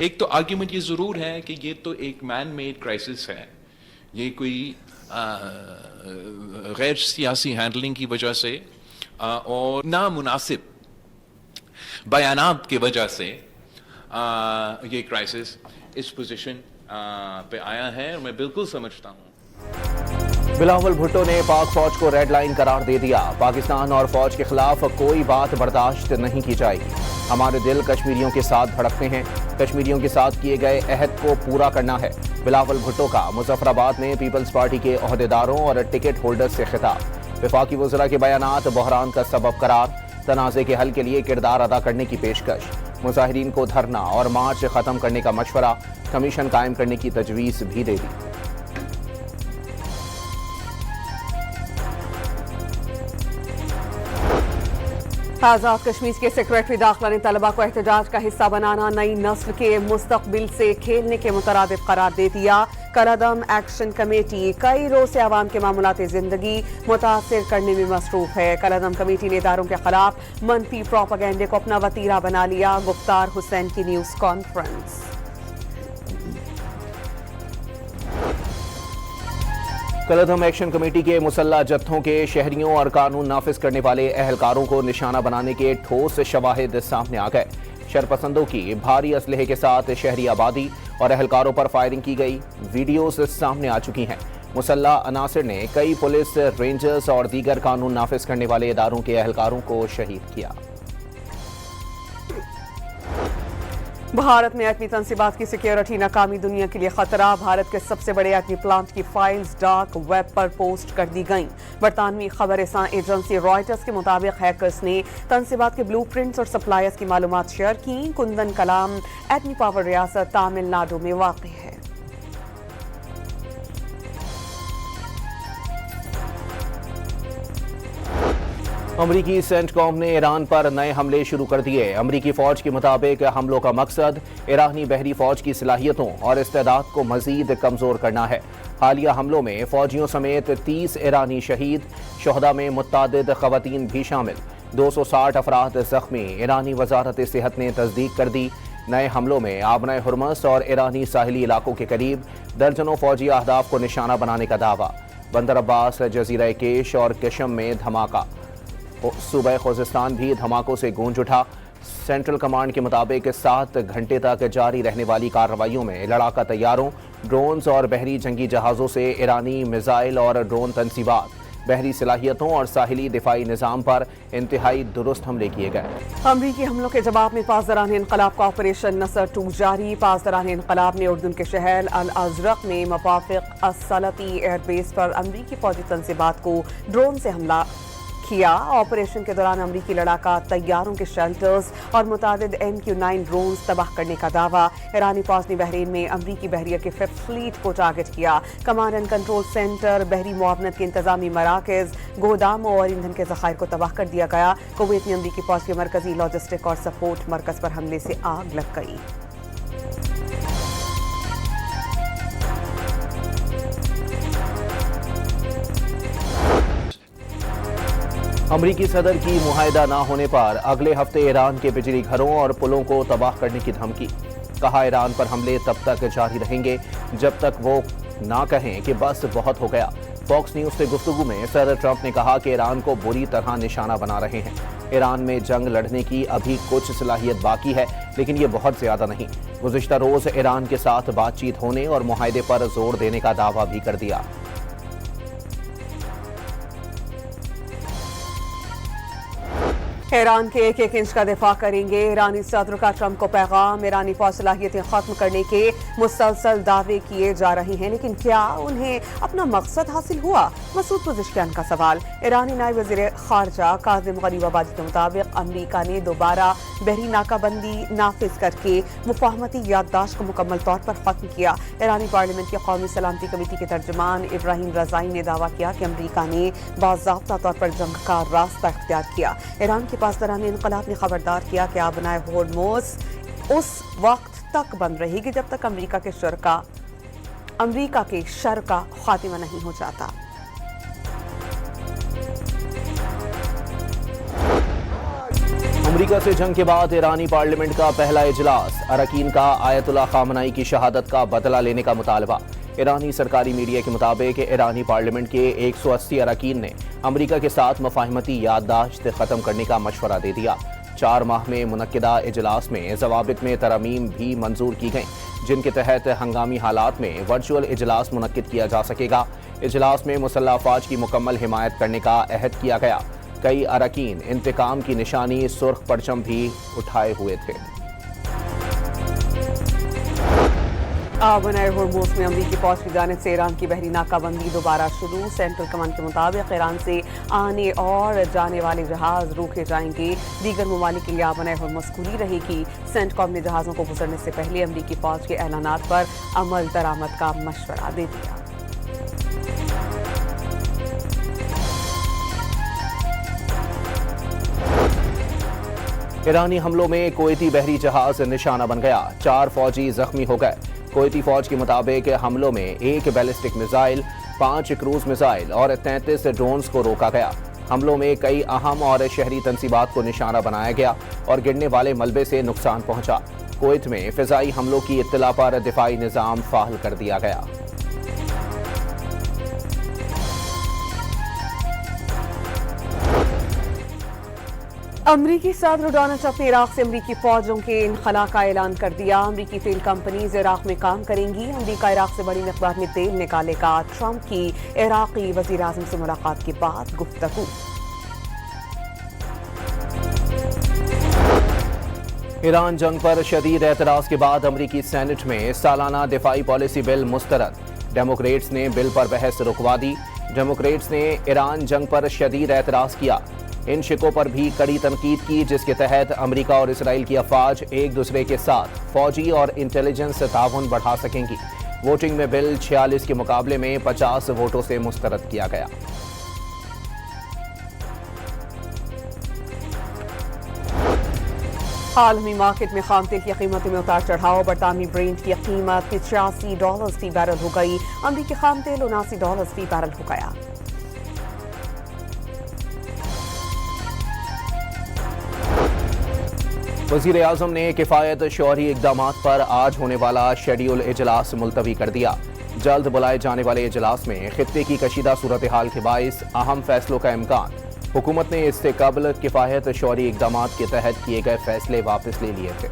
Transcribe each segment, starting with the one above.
ایک تو آرگیومنٹ یہ ضرور ہے کہ یہ تو ایک مین میڈ کرائسس ہے، یہ کوئی غیر سیاسی ہینڈلنگ کی وجہ سے اور نامناسب بیانات کی وجہ سے یہ کرائسس اس پوزیشن پہ آیا ہے، اور میں بالکل سمجھتا ہوں۔ بلاول بھٹو نے پاک فوج کو ریڈ لائن قرار دے دیا، پاکستان اور فوج کے خلاف کوئی بات برداشت نہیں کی جائے گی، ہمارے دل کشمیریوں کے ساتھ دھڑکتے ہیں، کشمیریوں کے ساتھ کیے گئے عہد کو پورا کرنا ہے۔ بلاول بھٹو کا مظفر آباد میں پیپلز پارٹی کے عہدیداروں اور ٹکٹ ہولڈرز سے خطاب، وفاقی وزراء کے بیانات بحران کا سبب قرار، تنازع کے حل کے لیے کردار ادا کرنے کی پیشکش، مظاہرین کو دھرنا اور مارچ ختم کرنے کا مشورہ، کمیشن قائم کرنے کی تجویز بھی دے دی۔ آزاد کشمیر کے سیکریٹری داخلہ نے طلبہ کو احتجاج کا حصہ بنانا، نئی نسل کے مستقبل سے کھیلنے کے مترادف قرار دے دیا۔ کالعدم ایکشن کمیٹی کئی روز سے عوام کے معمولات زندگی متاثر کرنے میں مصروف ہے۔ کالعدم کمیٹی نے اداروں کے خلاف منفی پروپیگنڈے کو اپنا وتیرہ بنا لیا۔ گفتار حسین کی نیوز کانفرنس۔ کالعدم ایکشن کمیٹی کے مسلح جتھوں کے شہریوں اور قانون نافذ کرنے والے اہلکاروں کو نشانہ بنانے کے ٹھوس شواہد سامنے آ گئے۔ شرپسندوں کی بھاری اسلحے کے ساتھ شہری آبادی اور اہلکاروں پر فائرنگ کی گئی ویڈیوز سامنے آ چکی ہیں۔ مسلح عناصر نے کئی پولیس، رینجرز اور دیگر قانون نافذ کرنے والے اداروں کے اہلکاروں کو شہید کیا۔ بھارت میں ایٹمی تنصیبات کی سیکیورٹی ناکامی دنیا کے لیے خطرہ، بھارت کے سب سے بڑے ایٹمی پلانٹ کی فائلز ڈارک ویب پر پوسٹ کر دی گئیں۔ برطانوی خبر رساں ایجنسی رائٹرز کے مطابق ہیکرز نے تنصیبات کے بلو پرنٹس اور سپلائرز کی معلومات شیئر کی۔ کندن کلام ایٹمی پاور ریاست تامل ناڈو میں واقع ہے۔ امریکی سینٹ کوم نے ایران پر نئے حملے شروع کر دیے۔ امریکی فوج کے مطابق حملوں کا مقصد ایرانی بحری فوج کی صلاحیتوں اور استعداد کو مزید کمزور کرنا ہے۔ حالیہ حملوں میں فوجیوں سمیت 30 ایرانی شہید، شہداء میں متعدد خواتین بھی شامل، 260 افراد زخمی۔ ایرانی وزارت صحت نے تصدیق کر دی۔ نئے حملوں میں آبنائے ہرمز اور ایرانی ساحلی علاقوں کے قریب درجنوں فوجی اہداف کو نشانہ بنانے کا دعویٰ۔ بندر عباس، جزیرہ کیش اور کشم میں دھماکہ، صوبہ خوزستان بھی دھماکوں سے گونج اٹھا۔ سینٹرل کمانڈ کے مطابق 7 گھنٹے تک جاری رہنے والی کارروائیوں میں لڑاکا طیاروں، ڈرونز اور بحری جنگی جہازوں سے ایرانی میزائل اور ڈرون تنصیبات، بحری صلاحیتوں اور ساحلی دفاعی نظام پر انتہائی درست حملے کیے گئے۔ امریکی حملوں کے جواب میں پاسداران انقلاب کا آپریشن نصر 2 جاری۔ پاسداران انقلاب نے اردن کے شہر الازرق میں موافق السلطی ایئر بیس پر امریکی فوجی تنصیبات کو ڈرون سے حملہ کیا۔ آپریشن کے دوران امریکی لڑاکا طیاروں کے شیلٹرز اور متعدد MQ-9 ڈرونز تباہ کرنے کا دعویٰ۔ ایرانی فوج نے بحرین میں امریکی بحریہ کے 5th فلیٹ کو ٹارگٹ کیا۔ کمانڈ اینڈ کنٹرول سینٹر، بحری معاونت کے انتظامی مراکز، گوداموں اور ایندھن کے ذخائر کو تباہ کر دیا گیا۔ کویت میں امریکی فوج کے مرکزی لاجسٹک اور سپورٹ مرکز پر حملے سے آگ لگ گئی۔ امریکی صدر کی معاہدہ نہ ہونے پر اگلے ہفتے ایران کے بجلی گھروں اور پلوں کو تباہ کرنے کی دھمکی۔ کہا ایران پر حملے تب تک جاری رہیں گے جب تک وہ نہ کہیں کہ بس بہت ہو گیا۔ فاکس نیوز سے گفتگو میں صدر ٹرمپ نے کہا کہ ایران کو بری طرح نشانہ بنا رہے ہیں۔ ایران میں جنگ لڑنے کی ابھی کچھ صلاحیت باقی ہے، لیکن یہ بہت زیادہ نہیں۔ گزشتہ روز ایران کے ساتھ بات چیت ہونے اور معاہدے پر زور دینے کا دعویٰ بھی کر دیا۔ ایران کے 1 انچ کا دفاع کریں گے۔ ایرانی صدر کا ٹرمپ کو پیغام۔ ایرانی فوج صلاحیتیں ختم کرنے کے مسلسل دعوے کیے جا رہے ہیں، لیکن کیا انہیں اپنا مقصد حاصل ہوا؟ مسعود پزشکیان کا سوال۔ ایرانی نائب وزیر خارجہ کاظم غریب آبادی کے مطابق امریکہ نے دوبارہ بحری ناکہ بندی نافذ کر کے مفاہمتی یادداشت کو مکمل طور پر ختم کیا۔ ایرانی پارلیمنٹ کی قومی سلامتی کمیٹی کے ترجمان ابراہیم رضائی نے دعویٰ کیا کہ امریکہ نے باضابطہ طور پر جنگ کا راستہ اختیار کیا۔ ایران کے پاسداران انقلاب نے خبردار کیا کہ آبنائے ہورموز اس وقت تک بند رہے گی جب تک امریکہ کے شر کا خاتمہ نہیں ہو جاتا۔ امریکہ سے جنگ کے بعد ایرانی پارلیمنٹ کا پہلا اجلاس، اراکین کا آیت اللہ خامنئی کی شہادت کا بدلہ لینے کا مطالبہ۔ ایرانی سرکاری میڈیا کے مطابق ایرانی پارلیمنٹ کے 180 اراکین نے امریکہ کے ساتھ مفاہمتی یادداشت ختم کرنے کا مشورہ دے دیا۔ 4 ماہ میں منعقدہ اجلاس میں ضوابط میں ترامیم بھی منظور کی گئیں، جن کے تحت ہنگامی حالات میں ورچوئل اجلاس منعقد کیا جا سکے گا۔ اجلاس میں مسلح افواج کی مکمل حمایت کرنے کا عہد کیا گیا۔ کئی اراکین انتقام کی نشانی سرخ پرچم بھی اٹھائے ہوئے تھے۔ بنائے ہرموز میں امریکی فوج کی جانب سے ایران کی بحری ناکہ بندی دوبارہ شروع۔ سینٹرل کمانڈ کے مطابق ایران سے آنے اور جانے والے جہاز روکے جائیں گے۔ دیگر ممالک کے لیے بنائے ہرموز کھلی رہے گی۔ سینٹ کام نے جہازوں کو گزرنے سے پہلے امریکی فوج کے اعلانات پر عمل درآمد کا مشورہ دے دیا۔ ایرانی حملوں میں کویتی بحری جہاز نشانہ بن گیا، 4 فوجی زخمی ہو گئے۔ کویتی فوج کے مطابق حملوں میں 1 بیلسٹک میزائل، 5 کروز میزائل اور 33 ڈرونز کو روکا گیا۔ حملوں میں کئی اہم اور شہری تنصیبات کو نشانہ بنایا گیا اور گرنے والے ملبے سے نقصان پہنچا۔ کویت میں فضائی حملوں کی اطلاع پر دفاعی نظام فعال کر دیا گیا۔ امریکی صدر ڈونلڈ ٹرمپ نے عراق سے امریکی فوجوں کے انخلاء کا اعلان کر دیا۔ امریکی تیل کمپنیز عراق میں کام کریں گی۔ امریکہ عراق سے بڑی مقدار میں تیل نکالے گا۔ ٹرمپ کی عراقی وزیر اعظم سے ملاقات کے بعد گفتگو۔ ایران جنگ پر شدید اعتراض کے بعد امریکی سینٹ میں سالانہ دفاعی پالیسی بل مسترد۔ ڈیموکریٹس نے بل پر بحث رکوا دی۔ ڈیموکریٹس نے ایران جنگ پر شدید اعتراض کیا، ان شقوں پر بھی کڑی تنقید کی جس کے تحت امریکہ اور اسرائیل کی افواج ایک دوسرے کے ساتھ فوجی اور انٹیلیجنس تعاون بڑھا سکیں گی۔ ووٹنگ میں بل 46 کے مقابلے میں 50 ووٹوں سے مسترد کیا گیا۔ عالمی مارکیٹ میں خام تیل کی قیمتوں میں اتار چڑھاؤ۔ برطانوی برینٹ کی قیمت $85 فی بیرل ہو گئی۔ امریکی خام تیل $79 فی بیرل ہو گیا۔ وزیر اعظم نے کفایت شعوری اقدامات پر آج ہونے والا شیڈیول اجلاس ملتوی کر دیا۔ جلد بلائے جانے والے اجلاس میں خطے کی کشیدہ صورتحال کے باعث اہم فیصلوں کا امکان۔ حکومت نے اس سے قبل کفایت شعوری اقدامات کے تحت کیے گئے فیصلے واپس لے لیے تھے۔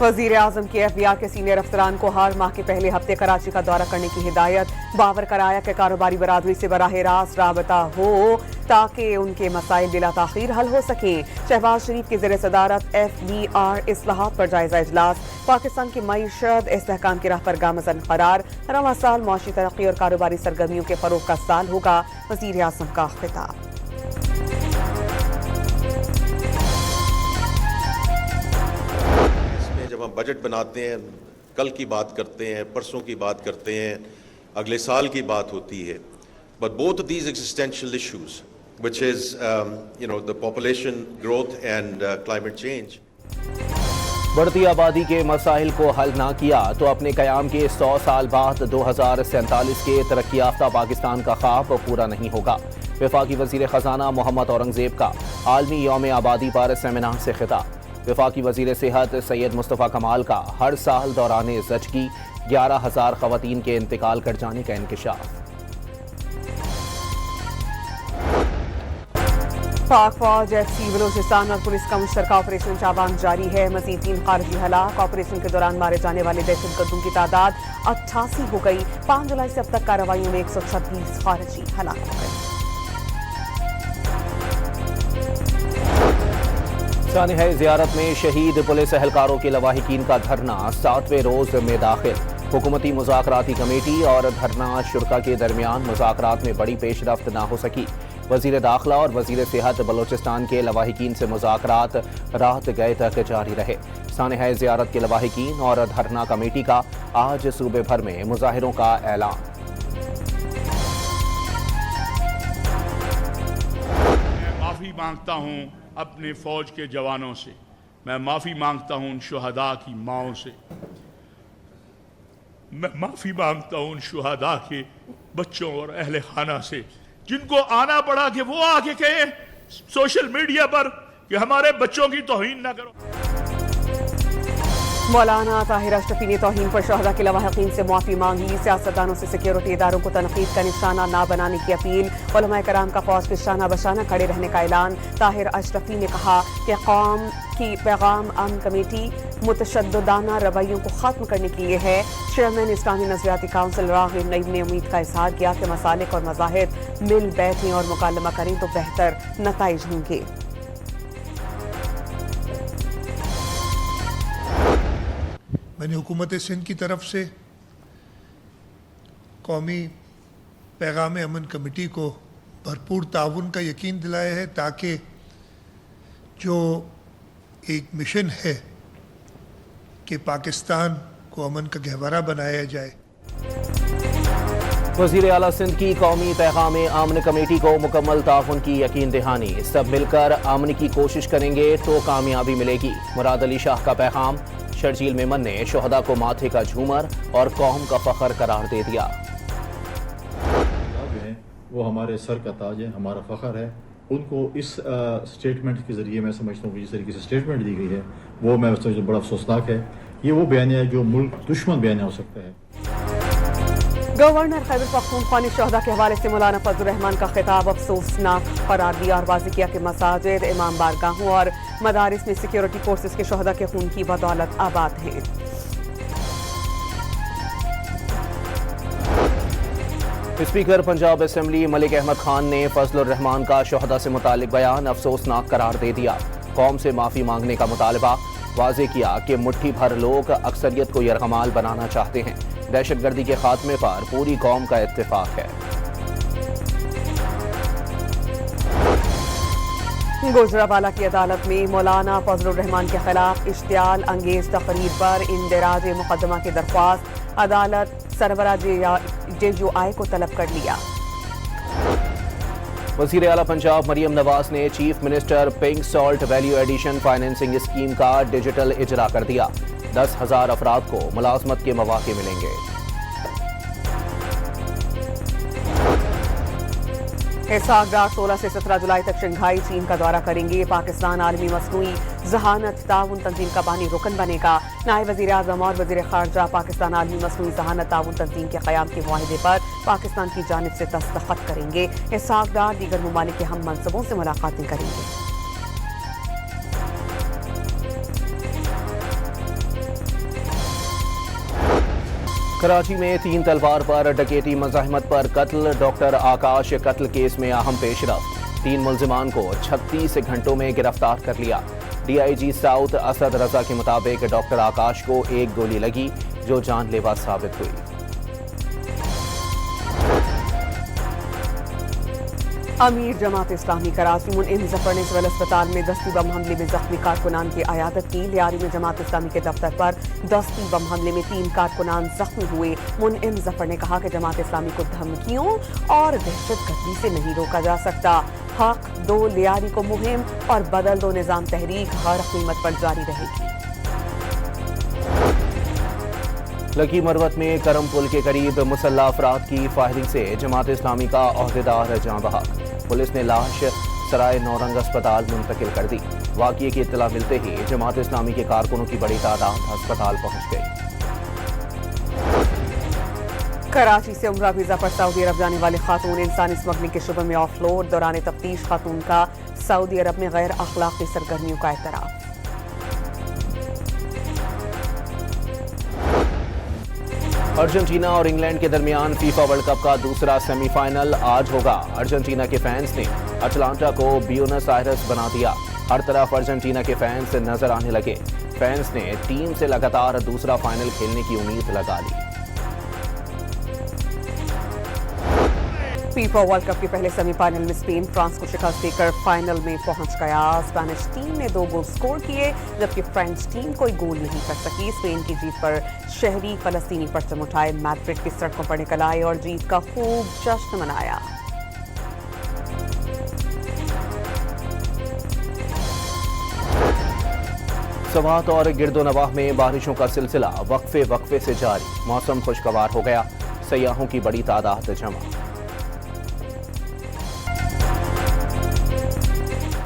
وزیر اعظم کے FBI کے سینئر افسران کو ہر ماہ کے پہلے ہفتے کراچی کا دورہ کرنے کی ہدایت۔ باور کرایا کہ کاروباری برادری سے براہ راست رابطہ ہو تاکہ ان کے مسائل بلا تاخیر حل ہو سکیں۔ شہباز شریف کی زیر صدارت FBR اصلاحات پر جائزہ اجلاس۔ پاکستان کی معیشت استحکام کی راہ پر گامزن قرار۔ رواں سال معاشی ترقی اور کاروباری سرگرمیوں کے فروغ کا سال ہوگا، وزیر اعظم کا خطاب۔ جب ہم بجٹ بناتے ہیں، کل کی بات کرتے ہیں، پرسوں کی بات کرتے ہیں، اگلے سال کی بات ہوتی ہے، but both of these existential issues, which is the population growth and climate change. بڑھتی آبادی کے مسائل کو حل نہ کیا تو اپنے قیام کے 100 سال بعد 2047 کے ترقی یافتہ پاکستان کا خواب پورا نہیں ہوگا۔ وفاقی وزیر خزانہ محمد اورنگزیب کا عالمی یوم آبادی پر سیمینار سے خطاب۔ وفاقی وزیر صحت سید مصطفیٰ کمال کا ہر سال دوران زچگی 11,000 خواتین کے انتقال کر جانے کا انکشاف۔ پاک فوج FC بلوچستان اور پولیس کا مشترکہ آپریشن چابان جاری ہے۔ مزید 3 خارجی ہلاک۔ آپریشن کے دوران مارے جانے والے دہشت گردوں کی تعداد 88 ہو گئی۔ 5 جولائی سے اب تک کارروائیوں میں 126 خارجی ہلاک ہو گئے۔ سانحہ زیارت میں شہید پولیس اہلکاروں کے لواحقین کا دھرنا 7ویں روز میں داخل۔ حکومتی مذاکراتی کمیٹی اور دھرنا شرکا کے درمیان مذاکرات میں بڑی پیش رفت نہ ہو سکی۔ وزیر داخلہ اور وزیر صحت بلوچستان کے لواحقین سے مذاکرات رات گئے تک جاری رہے۔ سانحہ زیارت کے لواحقین اور دھرنا کمیٹی کا آج صوبے بھر میں مظاہروں کا اعلان۔ میں معافی مانگتا ہوں اپنے فوج کے جوانوں سے، میں معافی مانگتا ہوں ان شہداء کی ماؤں سے، میں معافی مانگتا ہوں ان شہداء کے بچوں اور اہل خانہ سے جن کو آنا پڑا کہ وہ آگے کہیں سوشل میڈیا پر کہ ہمارے بچوں کی توہین نہ کرو. مولانا طاہر اشرفی نے توہین پر شہداء کے لواحقین سے معافی مانگی. سیاستدانوں سے سیکیورٹی اداروں کو تنقید کا نشانہ نہ بنانے کی اپیل. علماء کرام کا فوج کے شانہ بشانہ کھڑے رہنے کا اعلان. طاہر اشرفی نے کہا کہ قوم کی پیغام امن کمیٹی متشددانہ رویوں کو ختم کرنے کے لیے ہے. چیئرمین اسلامی نظریاتی کونسل راغب نعیم نے امید کا اظہار کیا کہ مسالک اور مذاہب مل بیٹھیں اور مکالمہ کریں تو بہتر نتائج ہوں گے. میں نے حکومت سندھ کی طرف سے قومی پیغام امن کمیٹی کو بھرپور تعاون کا یقین دلایا ہے تاکہ جو ایک مشن ہے کہ پاکستان کو امن کا گہوارہ بنایا جائے. وزیر اعلیٰ سندھ کی قومی پیغام امن کمیٹی کو مکمل تعاون کی یقین دہانی. سب مل کر امن کی کوشش کریں گے تو کامیابی ملے گی. مراد علی شاہ کا پیغام. شرجیل میمن نے شہداء کو ماتھے کا جھومر اور قوم کا فخر قرار دے دیا. وہ ہمارے سر کا تاج ہے, ہمارا فخر ہے. ان کو اس سٹیٹمنٹ کے ذریعے میں سمجھتا ہوں کہ جس طریقے سے سٹیٹمنٹ دی گئی ہے وہ میں سمجھتا ہوں بڑا افسوسناک ہے. یہ وہ بیانیہ ہے جو ملک دشمن بیانیہ ہو سکتا ہے. گورنر خیبر پختونخوا نے شہداء کے حوالے سے مولانا فضل الرحمان کا خطاب افسوسناک قرار دیا اور واضح کیا کہ مساجد, امام بارگاہوں اور مدارس میں سیکیورٹی فورسز کے شہداء کے خون کی بدولت آباد ہیں. اسپیکر پنجاب اسمبلی ملک احمد خان نے فضل الرحمان کا شہداء سے متعلق بیان افسوسناک قرار دے دیا. قوم سے معافی مانگنے کا مطالبہ. واضح کیا کہ مٹھی بھر لوگ اکثریت کو یرغمال بنانا چاہتے ہیں. دہشت گردی کے خاتمے پر پوری قوم کا اتفاق ہے. گوجرانوالہ کی عدالت میں مولانا فضل الرحمان کے خلاف اشتعال انگیز تقریر پر اندراج مقدمہ کی درخواست. عدالت سربراہ JUI کو طلب کر لیا. وزیر اعلیٰ پنجاب مریم نواز نے chief minister pink salt value addition financing scheme کا ڈیجیٹل اجرا کر دیا. 10,000 افراد کو ملازمت کے مواقع ملیں گے. اسحاق ڈار 16 سے 17 جولائی تک شنگھائی چین کا دورہ کریں گے. پاکستان عالمی مصنوعی ذہانت تعاون تنظیم کا بانی رکن بنے گا. نائب وزیر اعظم اور وزیر خارجہ پاکستان عالمی مصنوعی ذہانت تعاون تنظیم کے قیام کے معاہدے پر پاکستان کی جانب سے دستخط کریں گے. اسحاق ڈار دیگر ممالک کے ہم منصبوں سے ملاقاتیں کریں گے. کراچی میں 3 تلوار پر ڈکیتی مزاحمت پر قتل. ڈاکٹر آکاش قتل کیس میں اہم پیش رفت. 3 ملزمان کو 36 گھنٹوں میں گرفتار کر لیا. DIG ساؤتھ اسد رضا کے مطابق ڈاکٹر آکاش کو ایک گولی لگی جو جان لیوا ثابت ہوئی. امیر جماعت اسلامی کراچی منعم ظفر نے سول اسپتال میں دستی بم حملے میں زخمی کارکنان کی عیادت کی. لیاری میں جماعت اسلامی کے دفتر پر دستی بم حملے میں 3 کارکنان زخمی ہوئے. منعم ظفر نے کہا کہ جماعت اسلامی کو دھمکیوں اور دہشت گردی سے نہیں روکا جا سکتا. حق دو لیاری کو مہم اور بدل دو نظام تحریک ہر قیمت پر جاری رہے گی. لکی مروت میں کرم پل کے قریب مسلح افراد کی فائرنگ سے جماعت اسلامی کا عہدیدار جاں بحق. پولیس نے لاش سرائے نورنگ اسپتال منتقل کر دی. واقعے کی اطلاع ملتے ہی جماعت اسلامی کے کارکنوں کی بڑی تعداد ہسپتال پہنچ گئی. کراچی سے عمرہ ویزا پر سعودی عرب جانے والی خاتون انسانی اسمگلنگ کے شبہ میں آف لوڈ. دوران تفتیش خاتون کا سعودی عرب میں غیر اخلاقی سرگرمیوں کا اعتراف. ارجنٹینا اور انگلینڈ کے درمیان فیفا ورلڈ کپ کا دوسرا سیمی فائنل آج ہوگا. ارجنٹینا کے فینس نے اٹلانٹا کو بیونس آئرس بنا دیا. ہر طرف ارجنٹینا کے فینس نظر آنے لگے. فینس نے ٹیم سے لگاتار دوسرا فائنل کھیلنے کی امید لگا لی. فیفا ورلڈ کپ کے پہلے سیمی فائنل میں اسپین فرانس کو شکست دے کر فائنل میں پہنچ گیا. اسپینش ٹیم نے 2 گول سکور کیے جبکہ فرینچ ٹیم کوئی گول نہیں کر سکی. اسپین کی جیت پر شہری فلسطینی پرچم اٹھائے, میڈرڈ کی سڑکوں پر نکل آئے اور جیت کا خوب جشن منایا. سوات اور گرد و نواح میں بارشوں کا سلسلہ وقفے سے جاری. موسم خوشگوار ہو گیا. سیاحوں کی بڑی تعداد جمع.